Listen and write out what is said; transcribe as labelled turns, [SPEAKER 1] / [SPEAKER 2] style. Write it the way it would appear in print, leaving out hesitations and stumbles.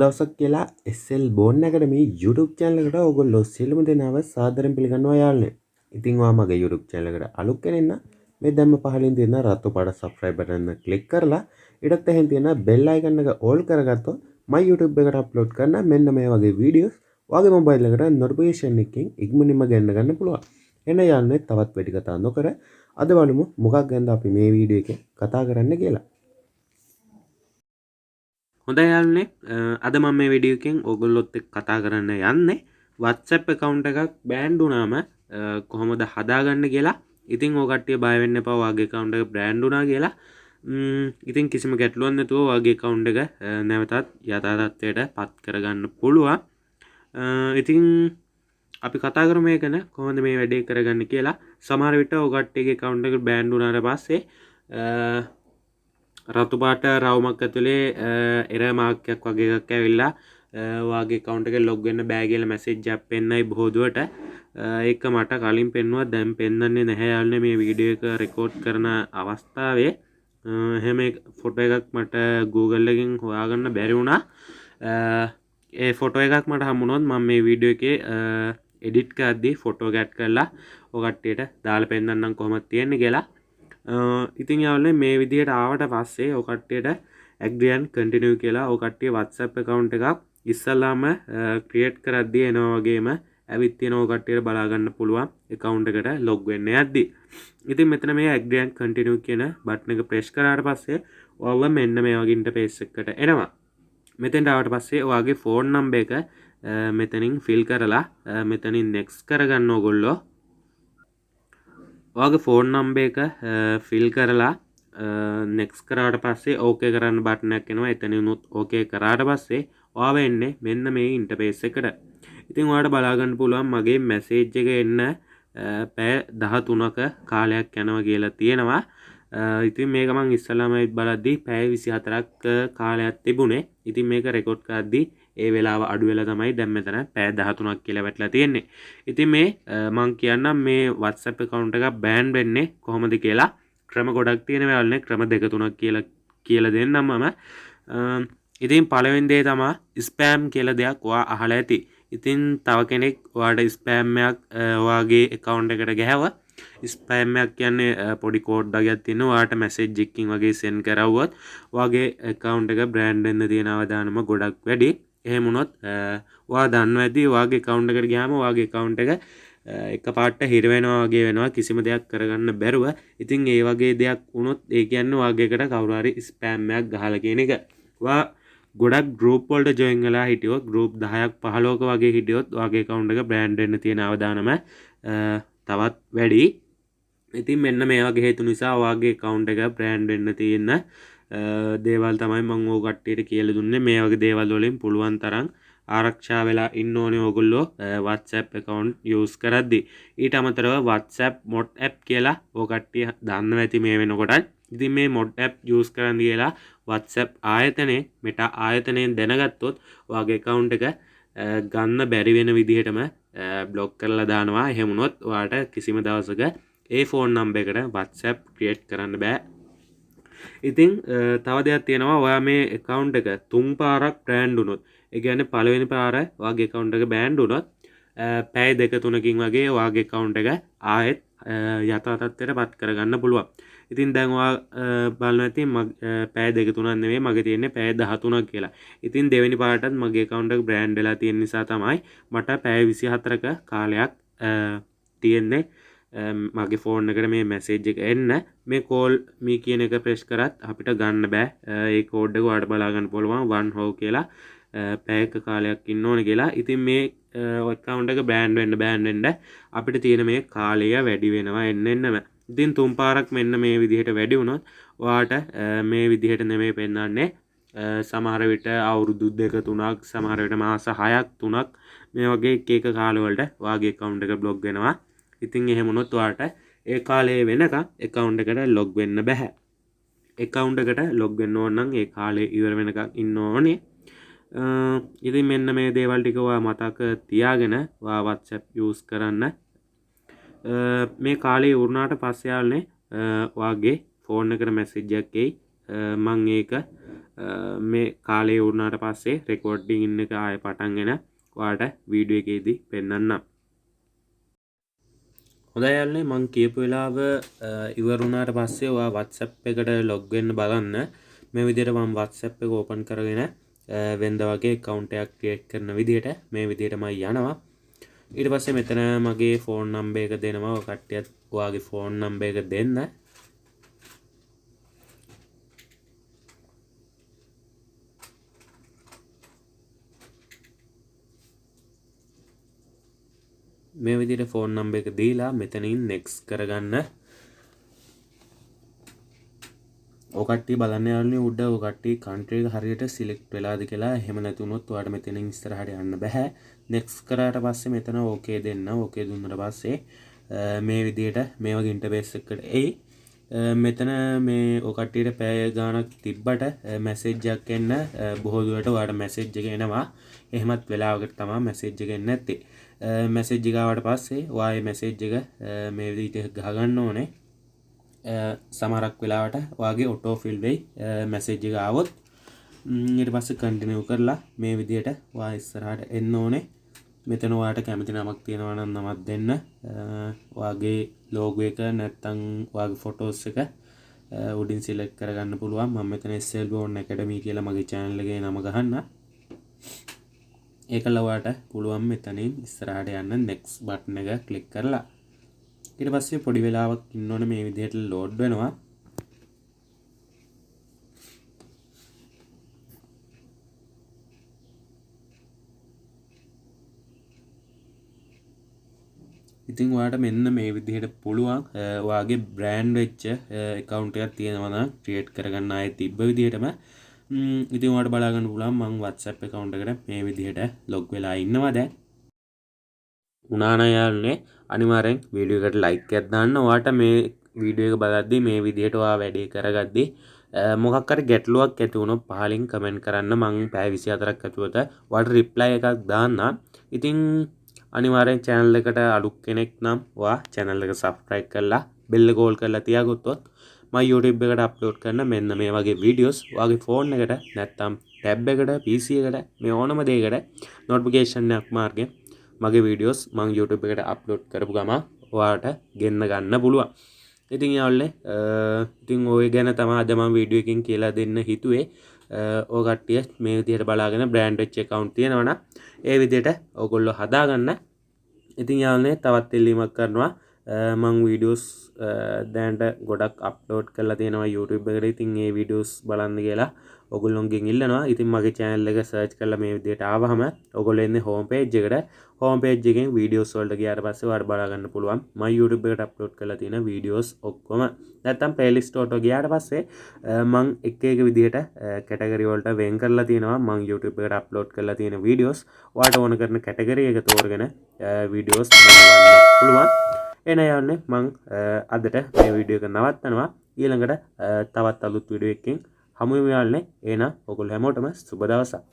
[SPEAKER 1] දවසක් කියලා SL Bonn Academy YouTube channel එකට ඔයගොල්ලෝ සියලුම දෙනාව සාදරයෙන් පිළිගන්නවා යාළුවනේ. ඉතින් ඔයා මගේ YouTube channel එකට අලුත් කෙනෙක් නම් මේ දැම්ම පහලින් තියෙන රතු පාට subscribe button එක click කරලා ඊටත් එහෙන් තියෙන bell icon එක all කරගත්තොත් මම YouTube එකට upload කරන මෙන්න මේ වගේ videos ඔයාගේ mobile එකට notification එකකින් ඉක්මනින්ම ගන්න පුළුවන්. එන්න යාළුවනේ තවත් වැඩි කතා නොකර අද බලමු මොකක් ගැනද අපි මේ වීඩියෝ එකේ කතා කරන්න කියලා. හොඳයි යාළුවනේ අද මම මේ වීඩියෝ එකෙන් ඔයගොල්ලොත් එක්ක කතා කරන්න යන්නේ WhatsApp account එකක් බෑන්ඩ් වුණාම කොහොමද හදාගන්න කියලා. ඉතින් ඔය කට්ටිය බය වෙන්න එපා ඔයාගේ account එක බෑන්ඩ් වුණා කියලා. ඉතින් කිසිම ගැටලුවක් නැතුව ඔයාගේ account එක නැවතත් යථා තත්ත්වයට පත් කරගන්න පුළුවන්. ඉතින් අපි කතා කරමු මේකන කොහොමද මේ වැඩේ කරගන්න කියලා. සමහර විට ඔය කට්ටියගේ account එක බෑන්ඩ් වුණාට පස්සේ රතු පාට රවුමක් ඇතුලේ එරර් මාක් එකක් වගේ එකක් ඇවිල්ලා ඔයාගේ account එකේ log වෙන්න බෑ කියලා message එකක් පෙන්නයි බොහෝ දුරට. ඒක මට කලින් පෙන්නුවා දැන් පෙන්වන්නේ නැහැ යාළුවනේ මේ වීඩියෝ එක රෙකෝඩ් කරන අවස්ථාවේ. එහෙම ෆොටෝ එකක් මට Google එකෙන් හොයාගන්න බැරි වුණා. ඒ ෆොටෝ එකක් මට හම්බුනොත් මම මේ වීඩියෝ එකේ එඩිට් කරද්දී ෆොටෝ එක ඇඩ් කරලා ඔය කට්ටියට දාලා පෙන්නන්නම් කොහොමද තියෙන්නේ කියලා. ඉතින් යාළුවනේ මේ විදිහට ආවට පස්සේ ඔය කට්ටියට agree and continue කියලා ඔය කට්ටිය WhatsApp account එකක් ඉස්සලාම create කරද්දී එනවා වගේම ඇවිත් තියෙන ඔය කට්ටියට බලා ගන්න පුළුවන් account එකට log වෙන්න යද්දී. ඉතින් මෙතන මේ agree and continue කියන බටන් එක press කරාට පස්සේ ඔයාලා මෙන්න මේ වගේ interface එකකට එනවා. මෙතෙන්ට ආවට පස්සේ ඔයාගේ phone number එක මෙතනින් fill කරලා මෙතනින් next කරගන්න ඕගොල්ලෝ. ඔයාගේ ෆෝන් නම්බර් එක ෆිල් කරලා next කරාට පස්සේ okay කරන්න බටන් එකක් එනවා. එතනින් උත් okay කරාට පස්සේ ඔයා වෙන්නේ මෙන්න මේ ඉන්ටර්ෆේස් එකට. ඉතින් ඔයාලට බලා ගන්න පුළුවන් මගේ මැසේජ් එක එන්න පැය 13ක කාලයක් යනවා කියලා තියෙනවා. ඉතින් මේක මම ඉස්සලාම බලද්දී පැය 24ක් කාලයක් තිබුණේ. ඉතින් මේක රෙකෝඩ් කරද්දී ඒ වෙලාව අඩු වෙලා තමයි දැන් මෙතන පැය 13ක් කියලා වැටලා තියෙන්නේ. ඉතින් මේ මම කියන්නම් මේ WhatsApp account එක බෑන් වෙන්නේ කොහොමද කියලා. ක්‍රම ගොඩක් තියෙනවා යාළුවනේ. ක්‍රම දෙක තුනක් කියලා දෙන්නම් මම. ඉතින් පළවෙනි දේ තමයි ස්පෑම් කියලා දෙයක් ඔයා අහලා ඇති. ඉතින් තව කෙනෙක් ඔයාට ස්පෑම් එකක් ඔයාගේ account එකට ගහුවා. ස්පෑම් එකක් කියන්නේ පොඩි කෝඩ් එකක් තියෙනවා. ඔයාට මැසේජ් එකකින් වගේ send කරවුවොත් ඔයාගේ account එක බ්‍රෑන්ඩ් වෙන්න තියෙන අවදානම ගොඩක් වැඩි. එහෙම වුණොත් ඔයා දන්නවා ඇති ඔයාගේ account එකට ගියාම ඔයාගේ account එක එකපාරට හිර වෙනවා වගේ වෙනවා කිසිම දෙයක් කරගන්න බැරුව. ඉතින් ඒ වගේ දෙයක් වුණොත් ඒ කියන්නේ ඔයාගේ එකට කවුරු හරි ස්පෑම් එකක් ගහලා කියන එක. ඔයා ගොඩක් group වලට join වෙලා හිටියොත් group 10ක් 15ක වගේ හිටියොත් ඔයාගේ account එක brand වෙන්න තියෙන අවදානම තවත් වැඩි. ඉතින් මෙන්න මේ වගේ හේතු නිසා ඔයාගේ account එක brand වෙන්න තියෙන දේවල් තමයි මම ඔය කට්ටියට කියලා දුන්නේ. මේ වගේ දේවල් වලින් පුළුවන් තරම් ආරක්ෂා වෙලා ඉන්න ඕනේ ඕගොල්ලෝ WhatsApp account use කරද්දී. ඊට අමතරව WhatsApp mod app කියලා ඔය කට්ටිය දන්නවා ඇති මේ වෙනකොට. ඉතින් මේ mod app use කරන්න කියලා WhatsApp ආයතනයේ Meta ආයතනයෙන් දැනගත්තොත් ඔයාගේ account එක ගන්න බැරි වෙන විදිහටම block කරලා දානවා. එහෙම වුණොත් ඔයාට කිසිම දවසක ඒ phone number එකට WhatsApp create කරන්න බෑ. ඉතින් තව දෙයක් තියෙනවා. ඔයා මේ account එක 3 පාරක් brand වුණොත් ඒ කියන්නේ පළවෙනි පාර ඔයාගේ account එක බෑන්ඩ් වුණොත් පැය 2-3කින් වගේ ඔයාගේ account එක ආයෙත් යථා තත්ත්වයට පත් කරගන්න පුළුවන්. ඉතින් දැන් ඔයා බලනවා ඇති පැය 2-3ක් නෙවෙයි මගේ තියෙන්නේ පැය 13ක් කියලා. ඉතින් දෙවෙනි පාරටත් මගේ account එක බ්‍රෑන්ඩ් වෙලා තියෙන නිසා තමයි මට පැය 24ක කාලයක් තියෙන්නේ මගේ ෆෝන් එකට මේ මැසේජ් එක එන්න. මේ කෝල් මේ කියන එක ප්‍රෙස් කරත් අපිට ගන්න බෑ. ඒ කෝඩ් එක ඔයාලට බලා ගන්න පුළුවන් 1 how කියලා පැයක කාලයක් ඉන්න ඕනේ කියලා. ඉතින් මේ account එක බෑන්ඩ් වෙන්න අපිට තියෙන මේ කාලය වැඩි වෙනවා එන්නෙම. ඉතින් 3 පාරක් මෙන්න මේ විදිහට වැඩි වුණොත් ඔයාට මේ විදිහට නෙමෙයි පෙන්වන්නේ. සමහර විට අවුරුදු 2-3ක් සමහර විට මාස 6ක් 3ක් මේ වගේ එක කාලවලට ඔයාගේ account එක block වෙනවා. ඉතින් එහෙම වුණොත් ඔයාට ඒ කාලේ වෙනකන් account එකට log වෙන්න බෑ. account එකට log වෙන්න ඕන නම් ඒ කාලේ ඉවර වෙනකන් ඉන්න ඕනේ. ඉතින් මෙන්න මේ දේවල් ටික ඔයා මතක තියාගෙන ඔයා WhatsApp use කරන්න. මේ කාලේ වුණාට පස්සේ යාළුවනේ ඔයාගේ ෆෝන් එකට මැසේජ් එකක් එයි. මම ඒක මේ කාලේ වුණාට පස්සේ රෙකෝඩින් එක ආයෙ පටන් ගෙන ඔයාලට වීඩියෝ එකේදී පෙන්නන්නම්. හොඳයි යාළුවනේ මං කියපු වෙලාව ඉවර වුණාට පස්සේ ඔයා WhatsApp එකට log වෙන්න බලන්න. මේ විදිහට මම WhatsApp එක open කරගෙන වෙනද වගේ account එකක් create කරන විදිහට මේ විදිහට මම යනවා. ඊට පස්සේ මෙතන මගේ phone number එක දෙනවා. ඔය කට්ටියත් ඔයාගේ phone number එක දෙන්න. මේ විදිහට phone number එක දීලා මෙතනින් next කරගන්න. ඔය කට්ටිය බලන්න යාළුවනේ උඩ ඔය කට්ටිය country එක හරියට select වෙලාද කියලා. එහෙම නැති වුණොත් ඔයාලට මෙතනින් ඉස්සරහට යන්න බෑ. next කරාට පස්සේ මෙතන okay දෙන්න. okay දුන්නාට පස්සේ මේ විදිහට මේ වගේ interface එකකට එයි. මෙතන මේ ඔය කට්ටියට පැය ගාණක් තිබ්බට message එකක් එන්න බොහෝ දුරට ඔයාලට message එක එනවා. එහෙමත් වෙලාවකට තමයි message එක එන්නේ නැත්තේ. message එක ආවට පස්සේ ඔයාගේ message එක මේ විදිහට ගහගන්න ඕනේ. සමහරක් වෙලාවට ඔයාගේ auto fill වෙයි message එක ආවොත්. ඊට පස්සේ continue කරලා මේ විදිහට ඔයා ඉස්සරහට එන්න ඕනේ. මෙතන ඔයාට කැමති නමක් තියෙනවා නම් නමක් දෙන්න. ඔයාගේ logo එක නැත්නම් ඔයාගේ photos එක උඩින් select කරගන්න පුළුවන්. මම මෙතන SL Bonn Academy කියලා මගේ channel එකේ නම ගහන්න. ඒකල ඔයාට පුළුවන් මෙතනින් ඉස්සරහට යන්න next button එක click කරලා. ඊට පස්සේ පොඩි වෙලාවක් ඉන්න ඕනේ මේ විදිහට load වෙනවා. ඉතින් ඔයාට මෙන්න මේ විදිහට පුළුවන් ඔයාගේ brand වෙච්ච account එකක් තියෙනවා නම් create කරගන්න ආයේ තිබ්බ විදිහටම. ඉතින් ඔයාට බලා ගන්න පුළුවන් මම WhatsApp account එකට මේ විදිහට log වෙලා ඉන්නවා දැන්. උනාන යාළුවනේ අනිවාර්යෙන් වීඩියෝ එකට like එකක් දාන්න. ඔයාට මේ වීඩියෝ එක බලද්දී මේ විදිහට ඔයා වැඩේ කරගද්දී මොකක් හරි ගැටලුවක් ඇති වුණොත් පහලින් කමෙන්ට් කරන්න. මම පැය 24ක් ඇතුළත ඔයාලට reply එකක් දාන්න. ඉතින් අනිවාර්යෙන් channel එකට අලුත් කෙනෙක් නම් ඔයා channel එක subscribe කරලා bell එක all කරලා තියාගත්තොත් මම YouTube එකට upload කරන මෙන්න මේ වගේ videos ඔයාගේ phone එකට නැත්නම් tab එකට PC එකට මේ ඕනම දෙයකට notification එකක් මාර්ගෙන් මගේ videos මම YouTube එකට upload කරපු ගමන් ඔයාට ගෙන්න ගන්න පුළුවන්. ඉතින් යාළුවනේ ඉතින් ඔය ගැන තමයි අද මම වීඩියෝ එකකින් කියලා දෙන්න හිතුවේ. ඔය කට්ටිය මේ විදිහට බලාගෙන brand වෙච්ච account තියෙනවා නම් ඒ විදිහට ඔයගොල්ලෝ හදාගන්න. ඉතින් යාළුවනේ තවත් ඉල්ලීමක් කරනවා. මම videos දැනට ගොඩක් upload කරලා තියෙනවා YouTube එකට. ඉතින් මේ videos බලන්න කියලා ඔයගොල්ලොන්ගෙන් ඉල්ලනවා. ඉතින් මගේ channel එක search කරලා මේ විදිහට ආවහම ඔයගොල්ලෝ එන්නේ home page එකට. home page එකෙන් videos වලට ගියාට පස්සේ ඔයාලට බලා ගන්න පුළුවන් මම YouTube එකට upload කරලා තියෙන videos ඔක්කොම. නැත්තම් playlist වලට ගියාට පස්සේ මම එක එක විදිහට category වලට වෙන් කරලා තියෙනවා. මම YouTube එකට upload කරලා තියෙන videos ඔයාලට ඕන කරන category එක තෝරගෙන videos බලන්න පුළුවන්. එන යන්නේ මම අදට මේ වීඩියෝ එක නවත්තනවා. ඊළඟට තවත් අලුත් වීඩියෝ එකකින් හමු වෙමු යාළුවනේ. එහෙනම් ඔයගොල්ලෝ හැමෝටම සුබ දවසක්.